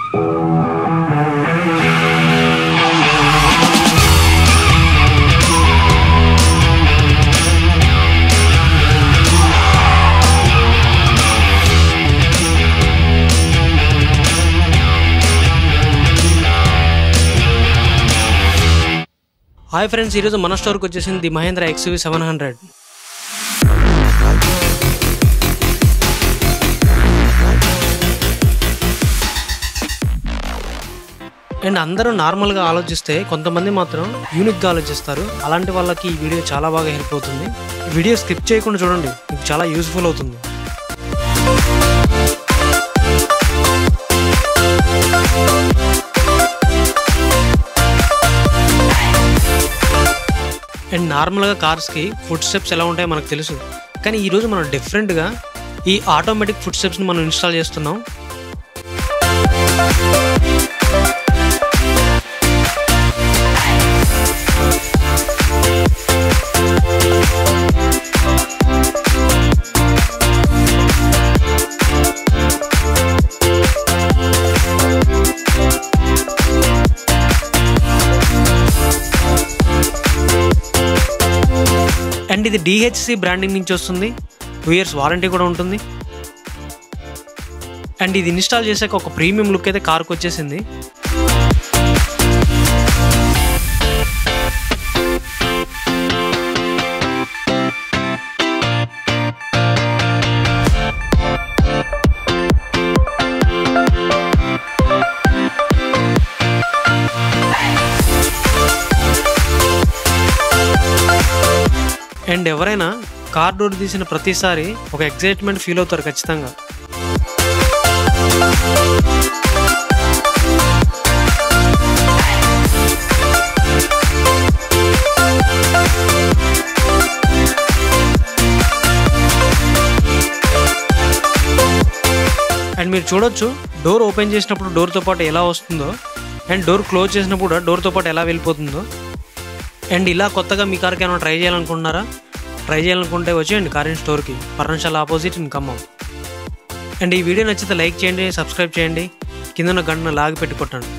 Hi friends, ఈరోజు మన స్టోర్కి వచ్చేసింది ది మహేంద్ర XUV 700. అండ్ అందరూ నార్మల్గా ఆలోచిస్తే కొంతమంది మాత్రం యూనిక్గా ఆలోచిస్తారు. అలాంటి వాళ్ళకి ఈ వీడియో చాలా బాగా హెల్ప్ అవుతుంది. ఈ వీడియో స్కిప్ చేయకుండా చూడండి, మీకు చాలా యూస్ఫుల్ అవుతుంది. అండ్ నార్మల్గా కార్స్కి ఫుట్ స్టెప్స్ ఎలా ఉంటాయో మనకు తెలుసు, కానీ ఈరోజు మనం డిఫరెంట్గా ఈ ఆటోమేటిక్ ఫుట్ స్టెప్స్ని మనం ఇన్స్టాల్ చేస్తున్నాం. అండ్ ఇది DHC బ్రాండింగ్ నుంచి వస్తుంది. 2 years వారంటీ కూడా ఉంటుంది. అండ్ ఇది ఇన్స్టాల్ చేసాక ఒక ప్రీమియం లుక్ అయితే కార్కి వచ్చేసింది. అండ్ ఎవరైనా కార్ డోర్ తీసిన ప్రతిసారి ఒక ఎక్సైట్మెంట్ ఫీల్ అవుతారు ఖచ్చితంగా. అండ్ మీరు చూడొచ్చు, డోర్ ఓపెన్ చేసినప్పుడు డోర్తో పాటు ఎలా వస్తుందో, అండ్ డోర్ క్లోజ్ చేసినప్పుడు కూడా డోర్తో పాటు ఎలా వెళ్ళిపోతుందో. అండ్ ఇలా కొత్తగా మీ కార్కి ఏమైనా ట్రై చేయాలనుకుంటున్నారా? ట్రై చేయాలనుకుంటే వచ్చేయండి కారిన్ స్టోర్కి, పర్ణశాల ఆపోజిట్ ఇన్ ఖమ్మం. అండ్ ఈ వీడియో నచ్చితే లైక్ చేయండి, సబ్స్క్రైబ్ చేయండి, కింద ఉన్న గంటను లాగి పెట్టి కొట్టండి.